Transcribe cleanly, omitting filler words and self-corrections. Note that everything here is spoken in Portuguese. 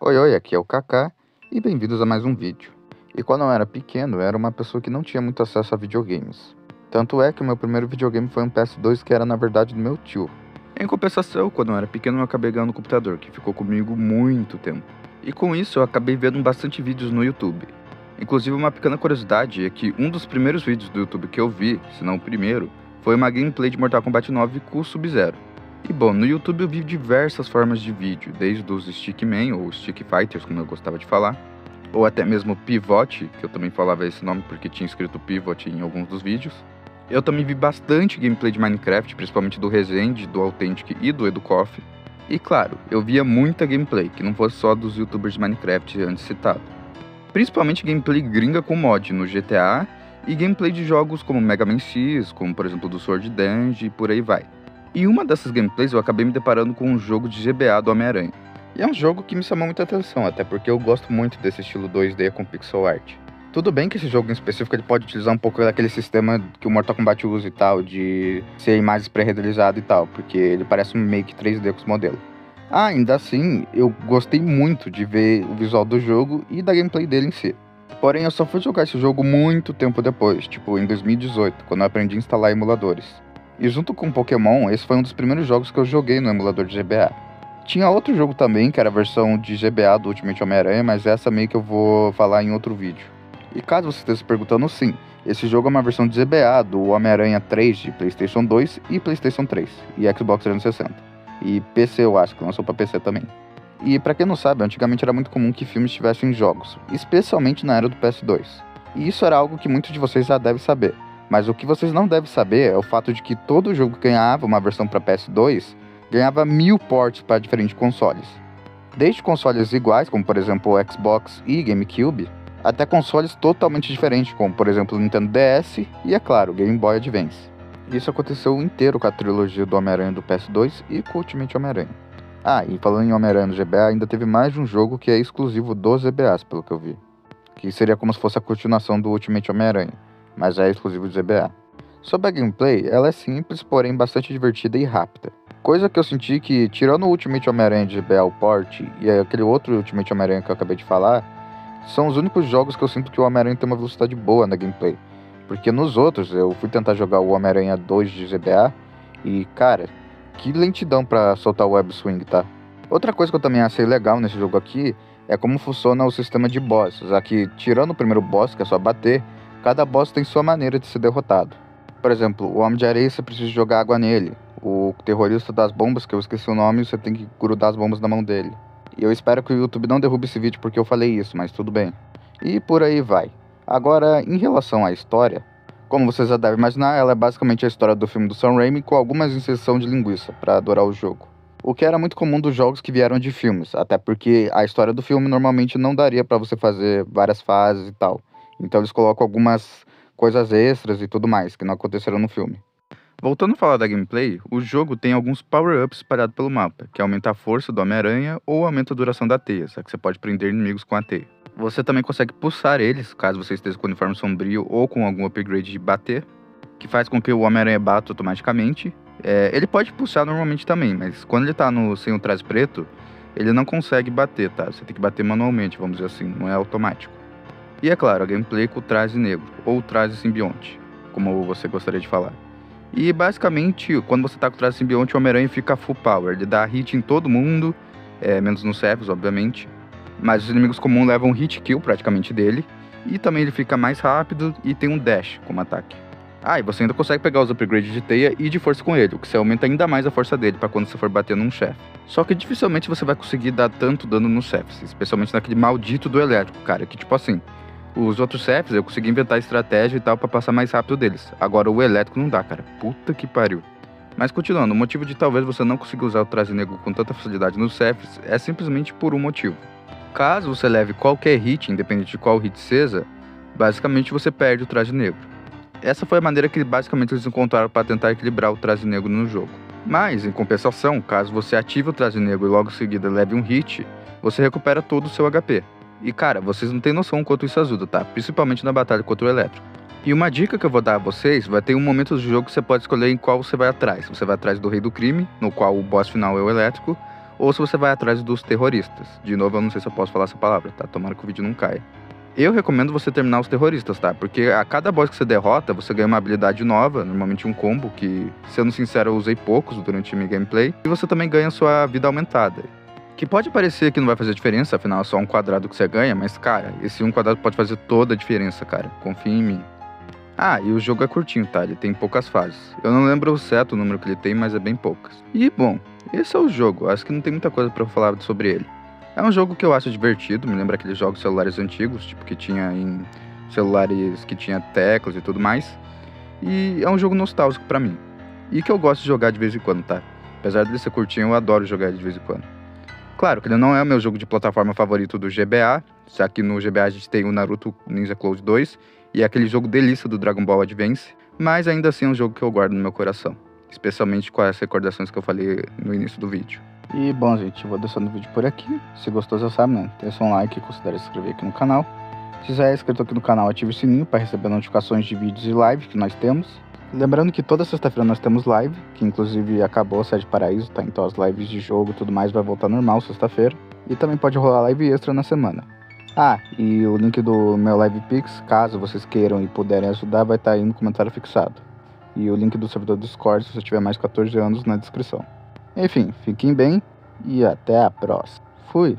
Oi, oi, aqui é o Kaká e bem-vindos a mais um vídeo. E quando eu era pequeno, eu era uma pessoa que não tinha muito acesso a videogames. Tanto é que o meu primeiro videogame foi um PS2 que era na verdade do meu tio. Em compensação, quando eu era pequeno eu acabei ganhando um computador, que ficou comigo muito tempo. E com isso eu acabei vendo bastante vídeos no YouTube. Inclusive uma pequena curiosidade é que um dos primeiros vídeos do YouTube que eu vi, se não o primeiro, foi uma gameplay de Mortal Kombat 9 com o Sub-Zero. E bom, no YouTube eu vi diversas formas de vídeo, desde os Stickman ou Stick Fighters, como eu gostava de falar, ou até mesmo Pivot, que eu também falava esse nome porque tinha escrito Pivot em alguns dos vídeos. Eu também vi bastante gameplay de Minecraft, principalmente do Resende, do Authentic e do EduCoff. E claro, eu via muita gameplay, que não fosse só dos youtubers de Minecraft antes citado. Principalmente gameplay gringa com mod no GTA e gameplay de jogos como Mega Man X, como por exemplo do Sword Dance e por aí vai. E uma dessas gameplays eu acabei me deparando com um jogo de GBA do Homem-Aranha. E é um jogo que me chamou muita atenção, até porque eu gosto muito desse estilo 2D com pixel art. Tudo bem que esse jogo em específico ele pode utilizar um pouco daquele sistema que o Mortal Kombat usa e tal, de ser imagens pré-renderizadas e tal, porque ele parece um make 3D com os modelos. Ainda assim, eu gostei muito de ver o visual do jogo e da gameplay dele em si. Porém, eu só fui jogar esse jogo muito tempo depois, tipo em 2018, quando eu aprendi a instalar emuladores. E junto com Pokémon, esse foi um dos primeiros jogos que eu joguei no emulador de GBA. Tinha outro jogo também, que era a versão de GBA do Ultimate Homem-Aranha, mas essa meio que eu vou falar em outro vídeo. E caso você esteja se perguntando, sim, esse jogo é uma versão de GBA do Homem-Aranha 3 de PlayStation 2 e PlayStation 3, e Xbox 360. E PC eu acho, que lançou pra PC também. E pra quem não sabe, antigamente era muito comum que filmes tivessem jogos, especialmente na era do PS2. E isso era algo que muitos de vocês já devem saber. Mas o que vocês não devem saber é o fato de que todo jogo que ganhava uma versão para PS2 ganhava 1000 ports para diferentes consoles. Desde consoles iguais, como por exemplo o Xbox e GameCube, até consoles totalmente diferentes, como por exemplo o Nintendo DS e, é claro, o Game Boy Advance. Isso aconteceu inteiro com a trilogia do Homem-Aranha do PS2 e com o Ultimate Homem-Aranha. Ah, e falando em Homem-Aranha no GBA, ainda teve mais de um jogo que é exclusivo dos GBAs, pelo que eu vi. Que seria como se fosse a continuação do Ultimate Homem-Aranha, mas é exclusivo de GBA. Sobre a gameplay, ela é simples, porém bastante divertida e rápida. Coisa que eu senti que, tirando o Ultimate Homem-Aranha de GBA, o port, e aquele outro Ultimate Homem-Aranha que eu acabei de falar, são os únicos jogos que eu sinto que o Homem-Aranha tem uma velocidade boa na gameplay. Porque nos outros, eu fui tentar jogar o Homem-Aranha 2 de GBA, e cara, que lentidão pra soltar o web swing, tá? Outra coisa que eu também achei legal nesse jogo aqui, é como funciona o sistema de bosses. Aqui, tirando o primeiro boss, que é só bater, cada boss tem sua maneira de ser derrotado. Por exemplo, o Homem de Areia você precisa jogar água nele. O terrorista das bombas, que eu esqueci o nome, você tem que grudar as bombas na mão dele. E eu espero que o YouTube não derrube esse vídeo porque eu falei isso, mas tudo bem. E por aí vai. Agora, em relação à história, como vocês já devem imaginar, ela é basicamente a história do filme do Sam Raimi com algumas inserção de linguiça para adorar o jogo. O que era muito comum dos jogos que vieram de filmes, até porque a história do filme normalmente não daria para você fazer várias fases e tal. Então eles colocam algumas coisas extras e tudo mais, que não aconteceram no filme. Voltando a falar da gameplay, o jogo tem alguns power-ups espalhados pelo mapa, que aumenta a força do Homem-Aranha ou aumenta a duração da teia, só que você pode prender inimigos com a teia. Você também consegue pulsar eles, caso você esteja com o uniforme sombrio ou com algum upgrade de bater, que faz com que o Homem-Aranha bata automaticamente. Ele pode pulsar normalmente também, mas quando ele tá sem o traje preto, ele não consegue bater, tá? Você tem que bater manualmente, vamos dizer assim, não é automático. E é claro, a gameplay com o traje negro, ou traje simbionte, como você gostaria de falar. E basicamente, quando você tá com o traje simbionte, o Homem-Aranha fica full power. Ele dá hit em todo mundo, menos nos chefes, obviamente. Mas os inimigos comuns levam hit kill praticamente dele. E também ele fica mais rápido e tem um dash como ataque. Ah, e você ainda consegue pegar os upgrades de teia e de força com ele, o que você aumenta ainda mais a força dele pra quando você for bater num chefe. Só que dificilmente você vai conseguir dar tanto dano nos chefes, especialmente naquele maldito do elétrico, cara, que tipo assim... Os outros chefes eu consegui inventar estratégia e tal pra passar mais rápido deles. Agora o elétrico não dá, cara. Puta que pariu. Mas continuando, o motivo de talvez você não consiga usar o traje negro com tanta facilidade nos chefes é simplesmente por um motivo. Caso você leve qualquer hit, independente de qual hit seja, basicamente você perde o traje negro. Essa foi a maneira que basicamente eles encontraram para tentar equilibrar o traje negro no jogo. Mas, em compensação, caso você ative o traje negro e logo em seguida leve um hit, você recupera todo o seu HP. E cara, vocês não têm noção o quanto isso ajuda, tá? Principalmente na batalha contra o elétrico. E uma dica que eu vou dar a vocês, vai ter um momento do jogo que você pode escolher em qual você vai atrás. Você vai atrás do Rei do Crime, no qual o boss final é o elétrico, ou se você vai atrás dos terroristas. De novo, eu não sei se eu posso falar essa palavra, tá? Tomara que o vídeo não caia. Eu recomendo você terminar os terroristas, tá? Porque a cada boss que você derrota, você ganha uma habilidade nova, normalmente um combo, que, sendo sincero, eu usei poucos durante minha gameplay. E você também ganha sua vida aumentada. Que pode parecer que não vai fazer diferença, afinal é só um quadrado que você ganha, mas, cara, esse um quadrado pode fazer toda a diferença, cara. Confia em mim. Ah, e o jogo é curtinho, tá? Ele tem poucas fases. Eu não lembro o certo o número que ele tem, mas é bem poucas. E, bom, esse é o jogo. Acho que não tem muita coisa pra eu falar sobre ele. É um jogo que eu acho divertido, me lembra aqueles jogos celulares antigos, tipo que tinha em celulares que tinha teclas e tudo mais. E é um jogo nostálgico pra mim. E que eu gosto de jogar de vez em quando, tá? Apesar dele ser curtinho, eu adoro jogar ele de vez em quando. Claro que ele não é o meu jogo de plataforma favorito do GBA, já que no GBA a gente tem o Naruto Ninja Cloud 2 e é aquele jogo delícia do Dragon Ball Advance, mas ainda assim é um jogo que eu guardo no meu coração, especialmente com as recordações que eu falei no início do vídeo. E bom, gente, eu vou deixando o vídeo por aqui. Se gostou, já sabe, né? Deixa um like e considere se inscrever aqui no canal. Se já é inscrito aqui no canal, ative o sininho para receber notificações de vídeos e live que nós temos. Lembrando que toda sexta-feira nós temos live, que inclusive acabou a Sede Paraíso, tá? Então as lives de jogo e tudo mais vai voltar normal sexta-feira. E também pode rolar live extra na semana. Ah, e o link do meu Live Pix, caso vocês queiram e puderem ajudar, vai estar aí no comentário fixado. E o link do servidor do Discord, se você tiver mais de 14 anos, na descrição. Enfim, fiquem bem e até a próxima. Fui!